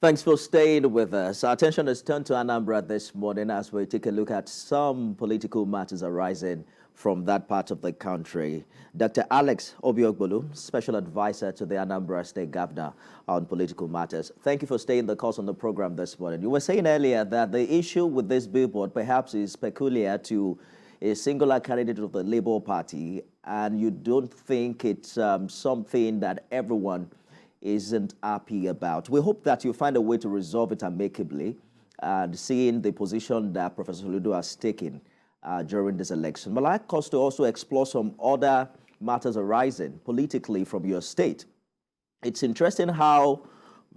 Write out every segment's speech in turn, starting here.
Thanks for staying with us. Our attention is turned to Anambra this morning as we take a look at some political matters arising from that part of the country. Dr. Alex Obiokbolu, Special Advisor to the Anambra State Governor on political matters. Thank you for staying the course on the program this morning. You were saying earlier that the issue with this billboard perhaps is peculiar to a singular candidate of the Labour Party, and you don't think it's something that everyone isn't happy about. We hope that you find a way to resolve it amicably, and seeing the position that Professor Soludo has taken during this election. But I'd like us to also explore some other matters arising politically from your state. It's interesting how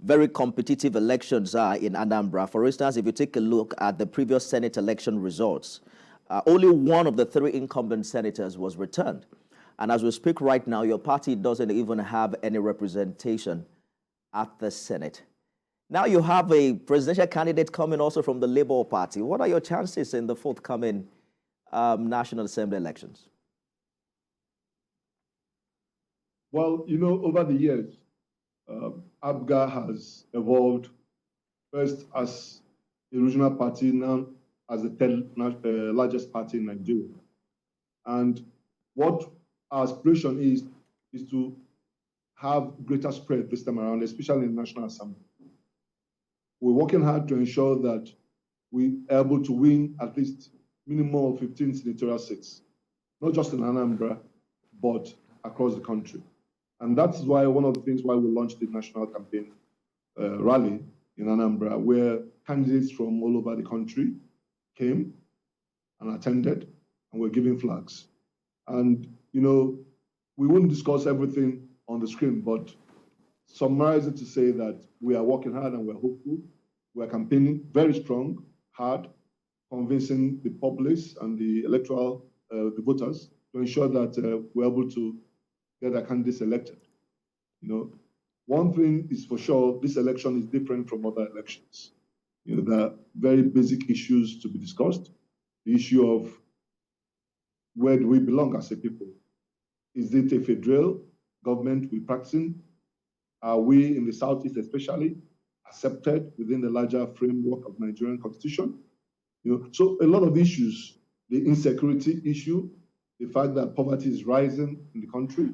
very competitive elections are in Anambra. For instance, if you take a look at the previous Senate election results, only one of the 3 incumbent senators was returned. And as we speak right now, your party doesn't even have any representation at the Senate. Now you have a presidential candidate coming also from the Labour Party. What are your chances in the forthcoming National Assembly elections? Well, you know, over the years, ABUJA has evolved first as a regional party, now as the 10th largest party in Nigeria. And what our aspiration is to have greater spread this time around, especially in the National Assembly. We're working hard to ensure that we are able to win at least minimum of 15 senatorial seats, not just in Anambra, but across the country. And that's why one of the things why we launched the national campaign rally in Anambra, where candidates from all over the country came and attended, and were giving flags. And you know, we wouldn't discuss everything on the screen, but summarize it to say that we are working hard and we're hopeful. We're campaigning very strong, hard, convincing the populace and the electoral, the voters, to ensure that we're able to get our candidates elected. You know, one thing is for sure, this election is different from other elections. You know, there are very basic issues to be discussed. The issue of where do we belong as a people? Is it a federal government we're practicing? Are we in the Southeast especially accepted within the larger framework of Nigerian constitution? You know, so a lot of issues, the insecurity issue, the fact that poverty is rising in the country.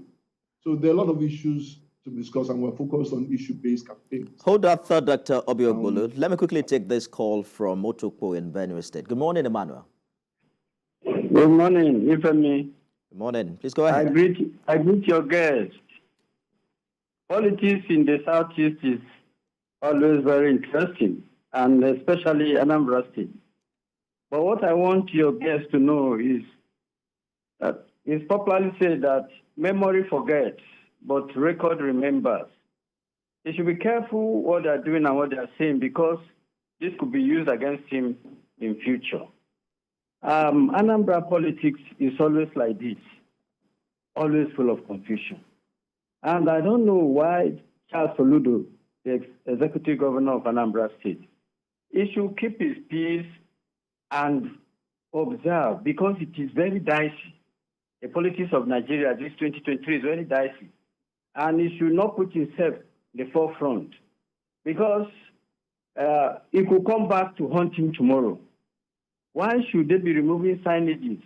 So there are a lot of issues to discuss, and we're focused on issue-based campaigns. Hold that thought, Dr. Obiokbolu. Let me quickly take this call from OTUKPO in BENUE State. Good morning, Emmanuel. Good morning, Ifemi. Good morning. Please go ahead. I greet your guest. Politics in the Southeast is always very interesting, and especially Anambra State. But what I want your guest to know is that it's popularly said that memory forgets, but record remembers. They should be careful what they're doing and what they're saying, because this could be used against him in future. Anambra politics is always like this, always full of confusion. And I don't know why Charles Soludo, the executive governor of Anambra State, he should keep his peace and observe, because it is very dicey. The politics of Nigeria, this 2023, is very dicey. And he should not put himself in the forefront, because he could come back to haunt him tomorrow. Why should they be removing signages,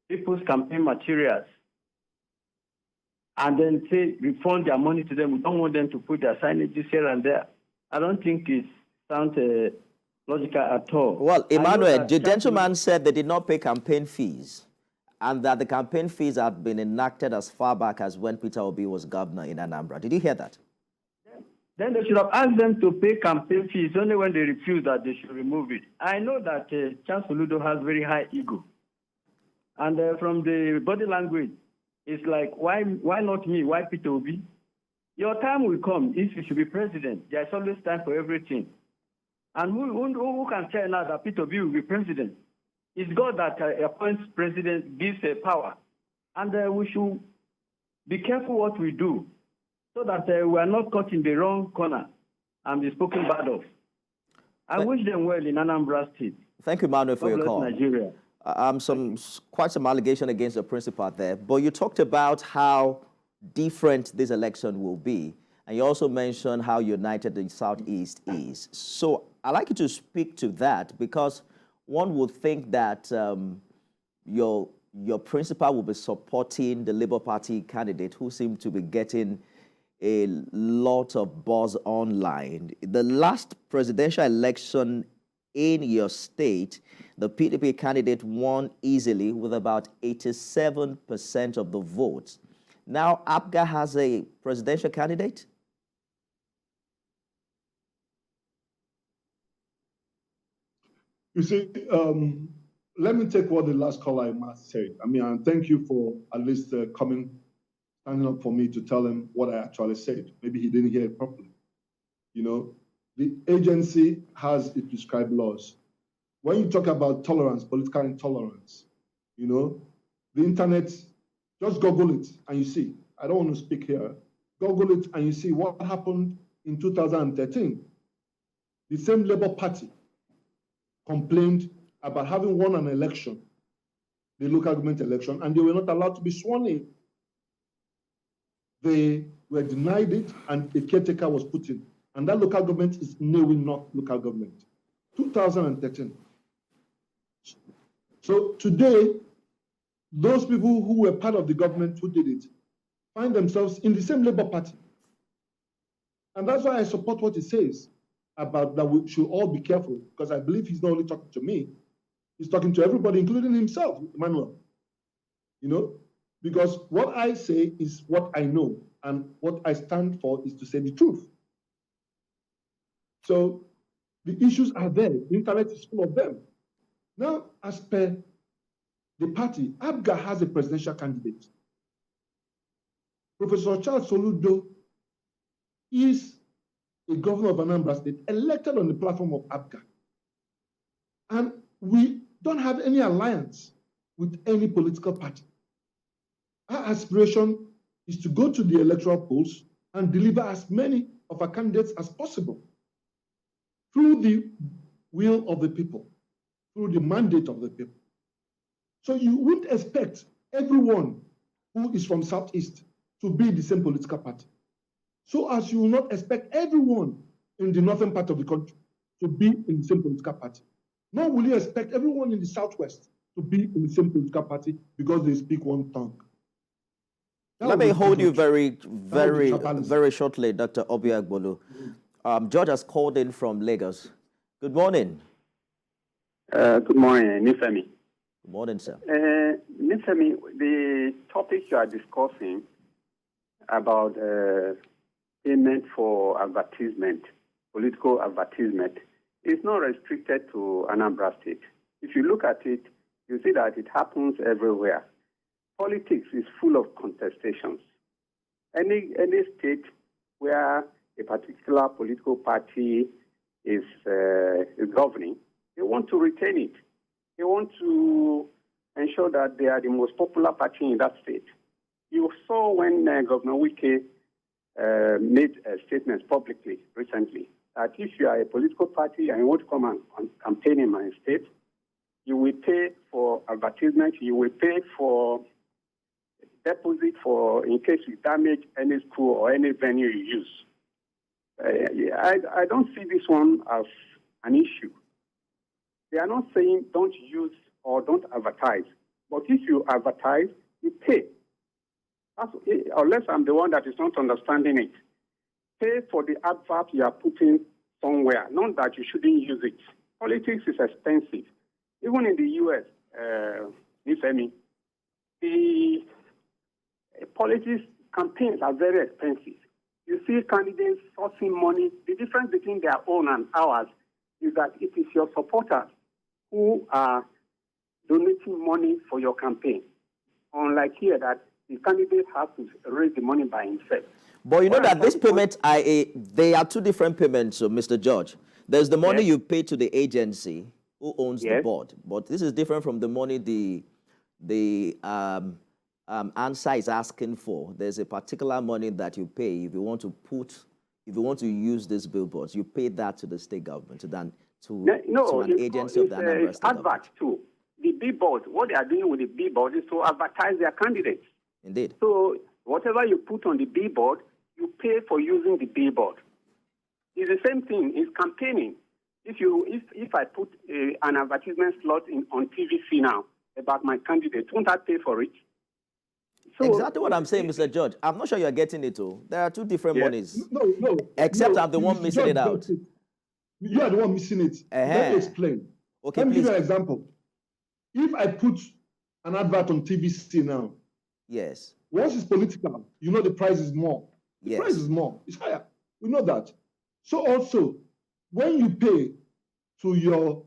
people's campaign materials, and then say refund their money to them? We don't want them to put their signages here and there. I don't think it sounds logical at all. Well, Emmanuel, the gentleman said they did not pay campaign fees, and that the campaign fees had been enacted as far back as when Peter Obi was governor in Anambra. Did you hear that? Then they should have asked them to pay campaign fees. Only when they refuse that they should remove it. I know that Charles Soludo has very high ego. And from the body language, it's like, why not me? Why Peter Obi? Your time will come if you should be president. There's always time for everything. And who can tell now that Peter Obi will be president? It's God that appoints president, gives power. And we should be careful what we do, so that we are not caught in the wrong corner and be spoken bad of. I wish them well in Anambra State. Thank you, Manuel, for your call. Nigeria. Quite some allegation against the principal there, but you talked about how different this election will be, And you also mentioned how united the Southeast is. So I'd like you to speak to that, because one would think that your principal will be supporting the Labour Party candidate, who seemed to be getting a lot of buzz online. The last presidential election in your state, the PDP candidate won easily with about 87% of the votes. Now ABUJA has a presidential candidate? You see, let me take what the last caller said. I mean, and thank you for at least standing up for me to tell him what I actually said. Maybe he didn't hear it properly. You know, the agency has its prescribed laws. When you talk about tolerance, political intolerance, you know, the internet, just Google it and you see. I don't want to speak here. Google it and you see what happened in 2013. The same Labour Party complained about having won an election, the local government election, and they were not allowed to be sworn in. They were denied it, and a caretaker was put in. And that local government is Newe North local government, 2013. So today, those people who were part of the government who did it find themselves in the same Labour Party. And that's why I support what he says about that we should all be careful, because I believe he's not only talking to me, he's talking to everybody, including himself, Emmanuel. You know, because what I say is what I know, and what I stand for is to say the truth. So the issues are there. The internet is full of them. Now, as per the party, ABUJA has a presidential candidate. Professor Charles Soludo is a governor of Anambra State, elected on the platform of ABUJA. And we don't have any alliance with any political party. Our aspiration is to go to the electoral polls and deliver as many of our candidates as possible through the will of the people, through the mandate of the people. So you wouldn't expect everyone who is from Southeast to be the same political party. So as you will not expect everyone in the northern part of the country to be in the same political party. Nor will you expect everyone in the Southwest to be in the same political party because they speak one tongue. Let me hold you very shortly, Dr. OTUKPO. George has called in from Lagos. Good morning. Good morning, Nifemi. Good morning, sir. Nifemi, the topic you are discussing about payment for advertisement, political advertisement, is not restricted to Anambra State. If you look at it, you see that it happens everywhere. Politics is full of contestations. Any state where a particular political party is governing, they want to retain it. They want to ensure that they are the most popular party in that state. You saw when Governor Wike made statements publicly recently that if you are a political party and you want to come and campaign in my state, you will pay for advertisement, you will pay for deposit for in case you damage any school or any venue you use. I don't see this one as an issue. They are not saying don't use or don't advertise, but if you advertise, you pay. Unless I'm the one that is not understanding it. Pay for the advert you are putting somewhere, not that you shouldn't use it. Politics is expensive. Even in the U.S., the politics campaigns are very expensive. You see candidates sourcing money. The difference between their own and ours is that it is your supporters who are donating money for your campaign. Unlike here, that the candidate has to raise the money by himself. But you know that this payment, they are two different payments, Mr. George. There's the money you pay to the agency who owns the board, but this is different from the money the ANSA is asking for. There's a particular money that you pay if you want to use these billboards. You pay that to the state government, to an agency of the Anambra State government. Too. The billboard, what they are doing with the billboard is to advertise their candidates. Indeed. So whatever you put on the billboard, you pay for using the billboard. It's the same thing. It's campaigning. If I put an advertisement slot on TVC now about my candidate, won't I pay for it? So, exactly what I'm saying, Mr. George. I'm not sure you're getting it, too. There are two different monies. No. Except I'm the one missing it out. You are the one missing it. Let me explain. Okay, Let me please. give you an example. If I put an advert on TVC now, yes. Once it's political, you know the price is more. The price is more. It's higher. We know that. So also, when you pay to your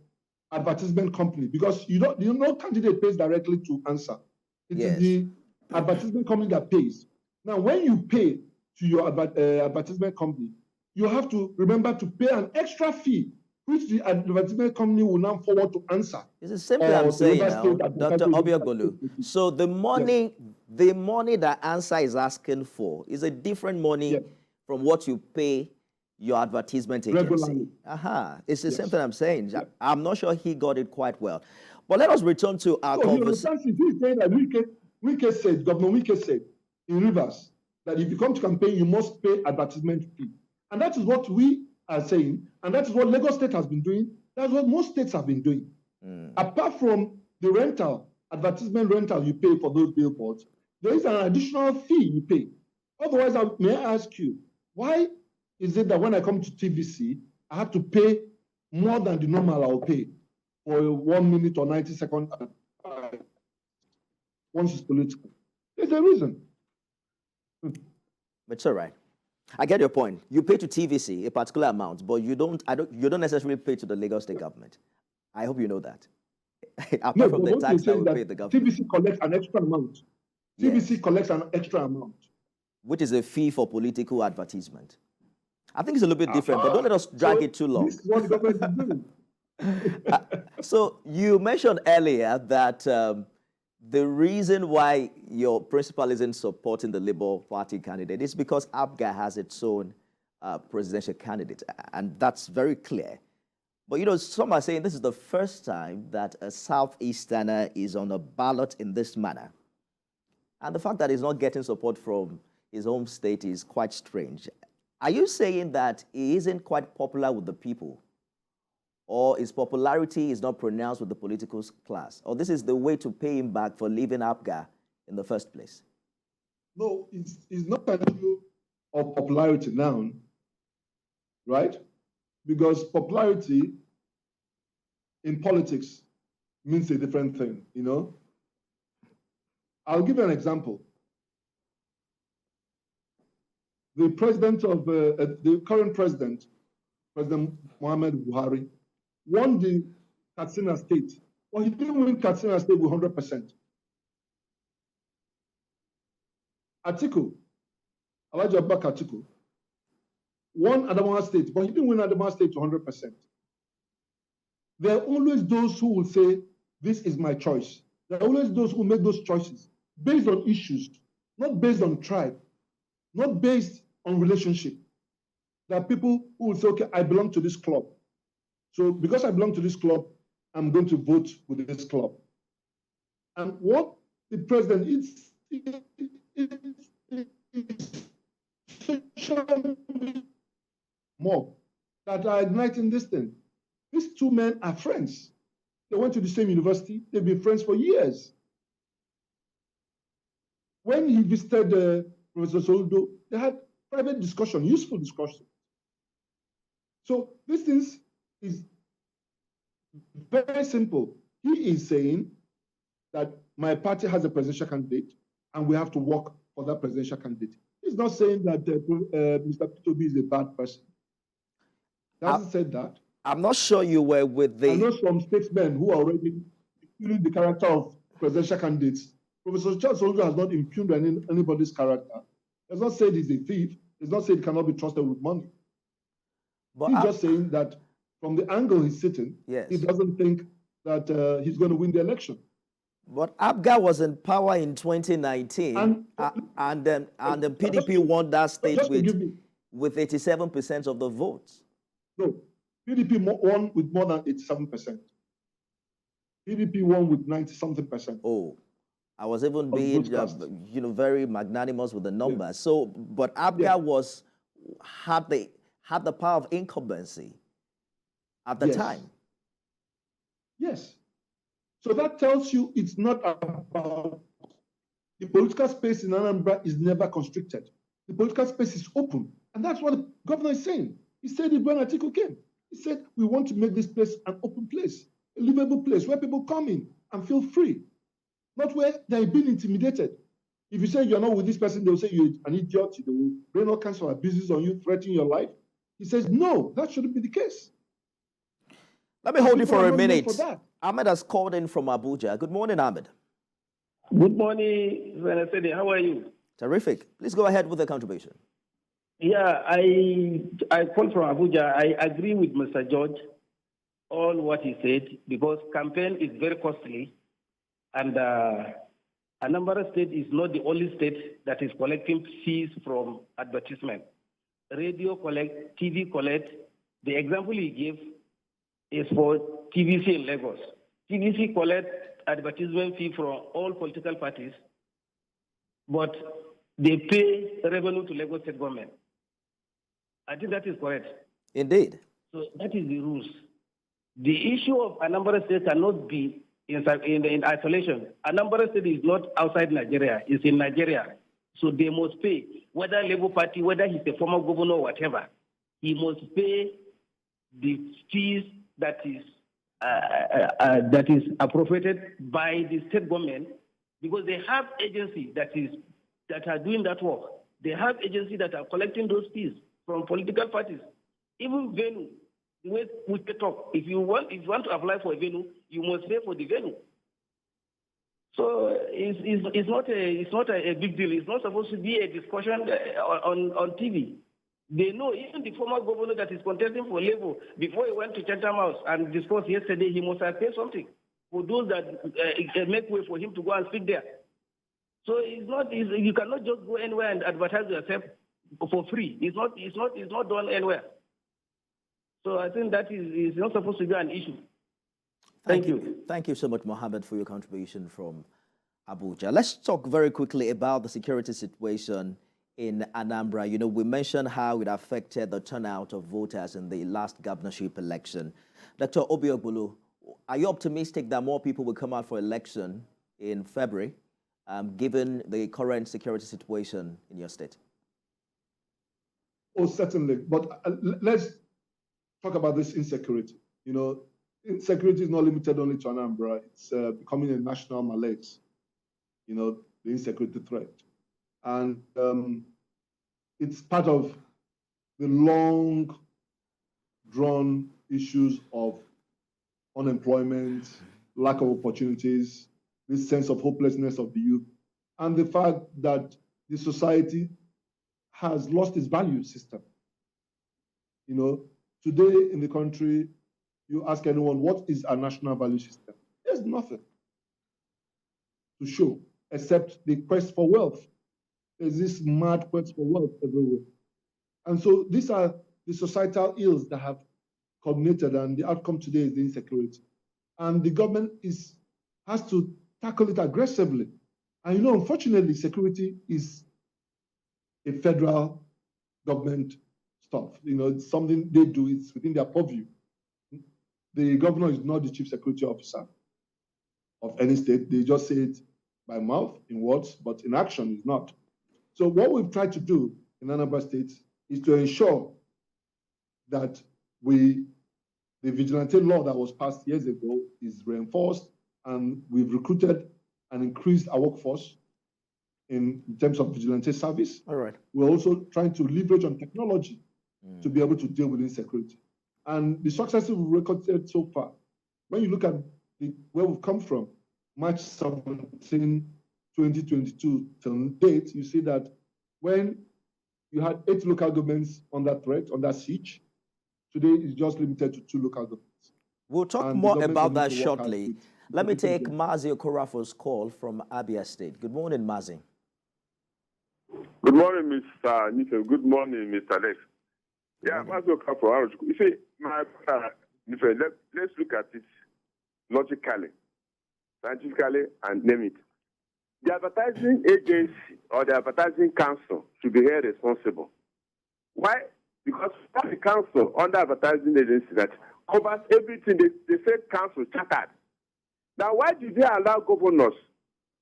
advertisement company, because you know candidate pays directly to answer. It is the advertisement company that pays. Now, when you pay to your advertisement company, you have to remember to pay an extra fee, which the advertisement company will now forward to answer. It's the same thing I'm saying now, Dr. Obiagbolu. So the money that answer is asking for is a different money from what you pay your advertisement agency. Regularly. It's the same thing I'm saying. I'm not sure he got it quite well. But let us return to our conversation. He's saying that Governor Wike said in Rivers that if you come to campaign, you must pay advertisement fee. And that is what we are saying, and that is what Lagos State has been doing. That's what most states have been doing. Apart from the advertisement rental you pay for those billboards, there is an additional fee you pay. Otherwise, may I ask you, why is it that when I come to TVC, I have to pay more than the normal I'll pay for a 1 minute or 90 second once it's political? There's a reason. It's all right. I get your point. You pay to TVC a particular amount, but you don't necessarily pay to the Lagos State government. I hope you know that. Apart from the tax that we pay the government. TVC collects an extra amount. TVC collects an extra amount. Which is a fee for political advertisement. I think it's a little bit different, but don't let us drag it too long. This is what the government is doing. So you mentioned earlier that the reason why your principal isn't supporting the Labour Party candidate is because ABUJA has its own presidential candidate, and that's very clear. But, you know, some are saying this is the first time that a Southeasterner is on a ballot in this manner. And the fact that he's not getting support from his home state is quite strange. Are you saying that he isn't quite popular with the people? Or his popularity is not pronounced with the political class? Or this is the way to pay him back for leaving ABUJA in the first place? No, it's not an issue of popularity now, right? Because popularity in politics means a different thing, you know? I'll give you an example. The president of the current president, President Muhammad Buhari, won the Katsina State. Well, he didn't win Katsina State with 100%. Atiku, Alhaji Abubakar Atiku, won Adamawa State, but he didn't win Adamawa State to 100%. There are always those who will say, this is my choice. There are always those who make those choices based on issues, not based on tribe, not based on relationship. There are people who will say, okay, I belong to this club. So because I belong to this club, I'm going to vote with this club. And what the president is more that are igniting this thing. These two men are friends. They went to the same university. They've been friends for years. When he visited Professor Soludo, they had private discussion, useful discussion. So this thing is very simple. He is saying that my party has a presidential candidate and we have to work for that presidential candidate. He's not saying that Mr. P2B is a bad person. He hasn't said that. I'm not sure you were with the... I know some statesmen who are already impugning the character of presidential candidates. Professor Charles Soludo has not impugned anybody's character. He has not said he's a thief. He has not said he cannot be trusted with money. But he's just saying that from the angle he's sitting, he doesn't think that he's going to win the election. But ABUJA was in power in 2019, and then PDP won that state with 87% of the votes. No, PDP won with more than 87%. PDP won with 90-something%. Oh, I was even being, very magnanimous with the numbers. Yeah. So, but ABUJA had the power of incumbency at the time. Yes. So that tells you it's not about the political space in Anambra is never constricted. The political space is open. And that's what the governor is saying. He said it when Atiku came. He said, we want to make this place an open place, a livable place where people come in and feel free, not where they're being intimidated. If you say you're not with this person, they'll say you're an idiot, they will bring all kinds of abuses on you, threatening your life. He says, no, that shouldn't be the case. Let me hold you for a minute. Ahmed has called in from Abuja. Good morning, Ahmed. Good morning, Venezuela. How are you? Terrific. Please go ahead with the contribution. Yeah, I called from Abuja. I agree with Mr. George on what he said because campaign is very costly, and Anambra State is not the only state that is collecting fees from advertisement. Radio collect, TV collect. The example he gave is for TVC in Lagos. TVC collect advertisement fee from all political parties, but they pay revenue to Lagos state government. I think that is correct. Indeed. So that is the rules. The issue of Anambra State cannot be in isolation. Anambra State is not outside Nigeria, it's in Nigeria. So they must pay, whether Labour Party, whether he's a former governor or whatever, he must pay the fees that is appropriated by the state government, because they have agencies that are doing that work. They have agencies that are collecting those fees from political parties. Even venue, the way we talk, if you want to apply for a venue, you must pay for the venue. So it's not a big deal. It's not supposed to be a discussion on TV. They know, even the former governor that is contesting for Labour, before he went to Chatham House and discussed yesterday, he must have paid something for those that make way for him to go and speak there. So you cannot just go anywhere and advertise yourself for free. It's not done anywhere. So I think that is not supposed to be an issue. Thank you. Thank you so much, Mohammed, for your contribution from Abuja. Let's talk very quickly about the security situation in Anambra. You know, we mentioned how it affected the turnout of voters in the last governorship election. Dr. OKOROAFOR, are you optimistic that more people will come out for election in February, given the current security situation in your state? Oh, certainly. But let's talk about this insecurity. You know, insecurity is not limited only to Anambra. It's becoming a national malaise, you know, the insecurity threat. And it's part of the long drawn issues of unemployment, lack of opportunities, this sense of hopelessness of the youth, and the fact that the society has lost its value system. You know, today in the country, you ask anyone, what is our national value system? There's nothing to show except the quest for wealth. There's this mad quest for wealth everywhere. And so these are the societal ills that have culminated, and the outcome today is the insecurity. And the government has to tackle it aggressively. And you know, unfortunately, security is a federal government stuff. You know, it's something they do, it's within their purview. The governor is not the chief security officer of any state. They just say it by mouth, in words, but in action is not. So what we've tried to do in Anambra State is to ensure that the vigilante law that was passed years ago is reinforced, and we've recruited and increased our workforce in terms of vigilante service. All right. We're also trying to leverage on technology to be able to deal with insecurity. And the successes we've recorded so far, when you look at where we've come from, March 17, 2022 till date, you see that when you had 8 local governments under threat, under siege, today it's just limited to 2 local governments. We'll talk more about that shortly. Let me take Mazi OKOROAFOR's call from ABIA State. Good morning, Mazi. Good morning, Mr. Nife. Good morning, Mr. Alex. Yeah, Mazi OKOROAFOR. You see, my Nife, let's look at it logically, scientifically, and name it. the advertising agency or the advertising council should be held responsible. Why? Because the council under advertising agency that covers everything. They say council chartered. Now, why did they allow governors?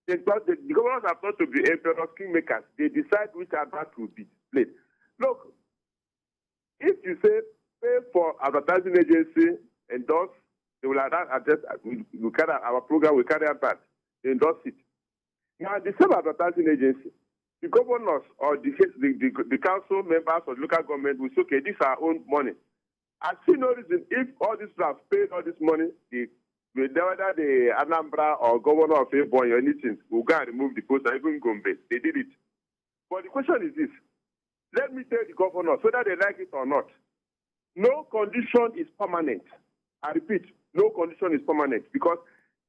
The governors are not to be emperors, kingmakers. They decide which advert will be displayed. Look, if you say pay for advertising agency, endorse, they will adjust. We carry our program. We carry out that. They endorse it. Now, the same advertising agency, the governors or the council members or the local government will say, okay, this is our own money. I see no reason if all these people have paid all this money, whether the Anambra or governor of Ebonyi or anything will go and remove the post or even Gombe. They did it. But the question is this. Let me tell the governors, whether they like it or not, no condition is permanent. I repeat, no condition is permanent because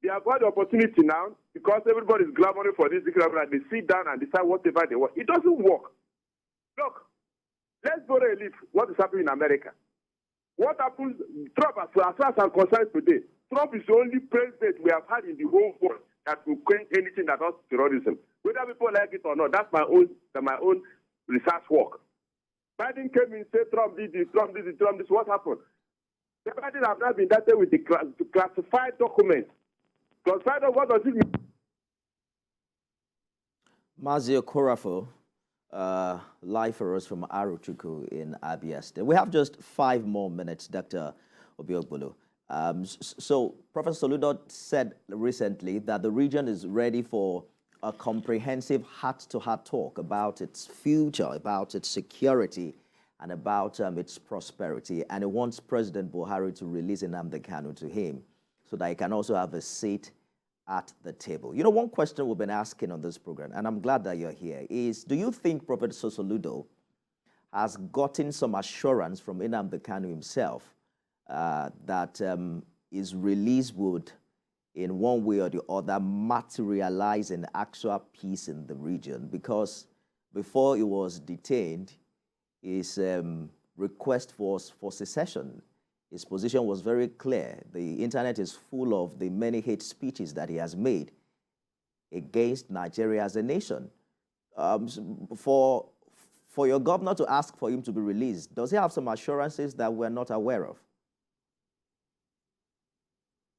they have got the opportunity now, because everybody is clamoring for this, they sit down and decide whatever they want. It doesn't work. Look, let's go and leave what is happening in America. What happens, Trump, as far as I'm concerned today, Trump is the only president we have had in the whole world that will quench anything that does terrorism. Whether people like it or not, that's my own research work. Biden came in and said, Trump did this, Trump did this, Trump did this. What happened? The Biden have not been indicted with the classified documents. Classified, what does it mean? Mazi OKOROAFOR, live for us from AROCHUKWU in ABIA State. We have just 5 more minutes, Dr. OKOROAFOR. So Professor Soludo said recently that the region is ready for a comprehensive heart-to-heart talk about its future, about its security, and about its prosperity. And he wants President Buhari to release Anambra Govt to him so that he can also have a seat at the table. You know, one question we've been asking on this program, and I'm glad that you're here, is do you think Professor Soludo has gotten some assurance from Anambra Govt himself that his release would, in one way or the other, materialize in actual peace in the region? Because before he was detained, his request was for secession. His position was very clear. The internet is full of the many hate speeches that he has made against Nigeria as a nation. For your governor to ask for him to be released, does he have some assurances that we're not aware of?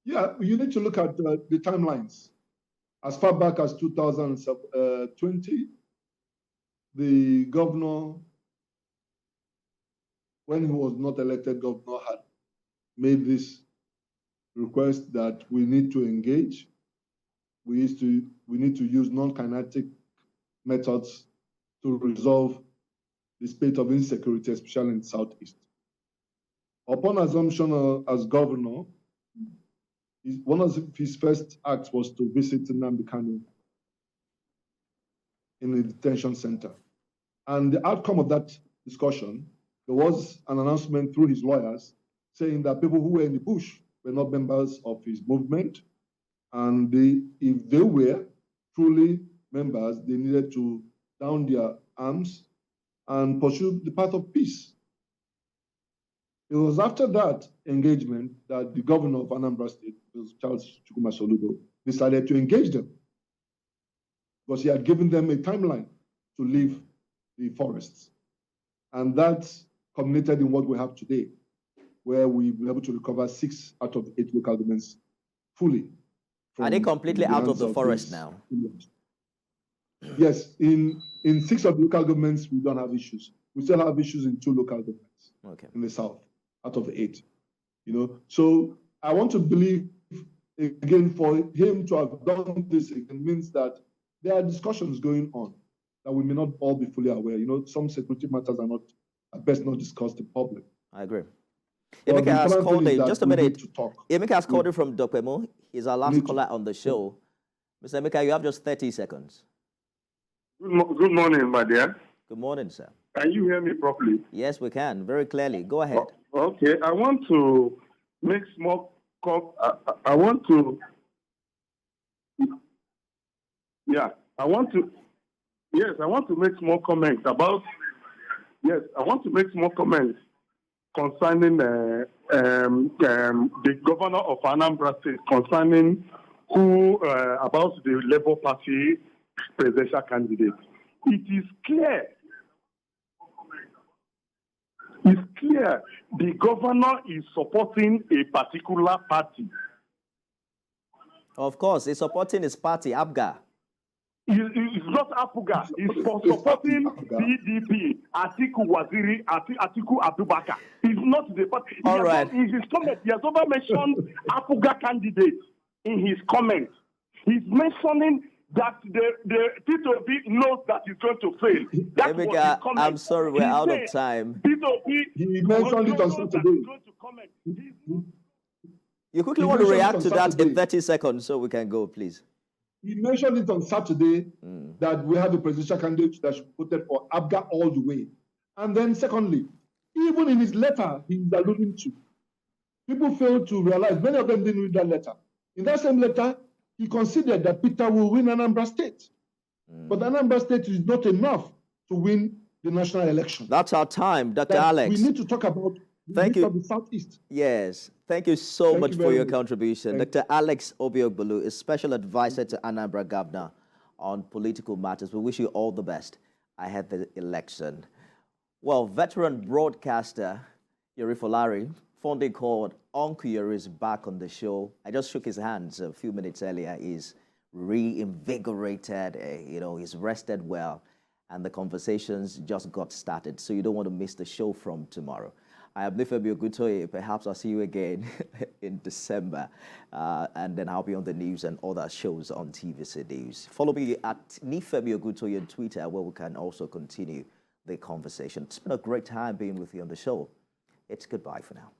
Yeah, you need to look at the timelines. As far back as 2020, the governor, when he was not elected governor, had made this request that we need to engage. We need to use non-kinetic methods to resolve the state of insecurity, especially in the Southeast. Upon assumption as governor, one of his first acts was to visit Anambra Govt in the detention center. And the outcome of that discussion, there was an announcement through his lawyers saying that people who were in the bush were not members of his movement. And if they were truly members, they needed to down their arms and pursue the path of peace. It was after that engagement that the governor of Anambra State, Charles Chukwuma Soludo, decided to engage them because he had given them a timeline to leave the forests. And that culminated in what we have today, where we were able to recover 6 out of 8 local governments fully. Are they completely out of the forest now? Yes, in 6 of the local governments, we don't have issues. We still have issues in 2 local governments in the south, out of 8. You know, so I want to believe, again, for him to have done this, it means that there are discussions going on that we may not all be fully aware. You know, some security matters are not, at best, not discussed in public. I agree. Emeka has called in, just a minute. Emeka has called in from OTUKPO. He's our last caller on the show. Mr. Emeka, you have just 30 seconds. Good morning, my dear. Good morning, sir. Can you hear me properly? Yes, we can, very clearly. Go ahead. Okay, I want to make small I want to make small comments about concerning the governor of Anambra State, concerning about the Labour Party presidential candidate. It is clear. It's clear the governor is supporting a particular party. Of course, he's supporting his party, ABGA. It's not APUGA. It's for supporting PDP, Atiku Abubakar. It's not the party. All right. In his comment, he has over mentioned APUGA candidates in his comment. He's mentioning that the P2P knows that he's going to fail. That was his comment. I'm sorry, we're out of time. P2P He mentioned it on Saturday. You quickly want to react to that in 30 seconds so we can go, please. He mentioned it on Saturday that we have a presidential candidate that should be voted for ABGA all the way. And then secondly, even in his letter he's alluding to, people fail to realize, many of them didn't read that letter. In that same letter, he considered that Peter will win Anambra State. But Anambra State is not enough to win the national election. That's our time, Dr. Alex. We need to talk about the Southeast. Yes. Thank you so much for your contribution. Dr. Alex Obiokbolu is Special Advisor to Anambra Govt on political matters. We wish you all the best ahead of the election. Well, veteran broadcaster Yuri Folari, fondly called Uncle Yuri, is back on the show. I just shook his hands a few minutes earlier. He's reinvigorated, he's rested well, and the conversations just got started. So you don't want to miss the show from tomorrow. I am Nifemi Ogutoye. Perhaps I'll see you again in December. And then I'll be on the news and other shows on TVC News. Follow me at Nifemi Ogutoye on Twitter, where we can also continue the conversation. It's been a great time being with you on the show. It's goodbye for now.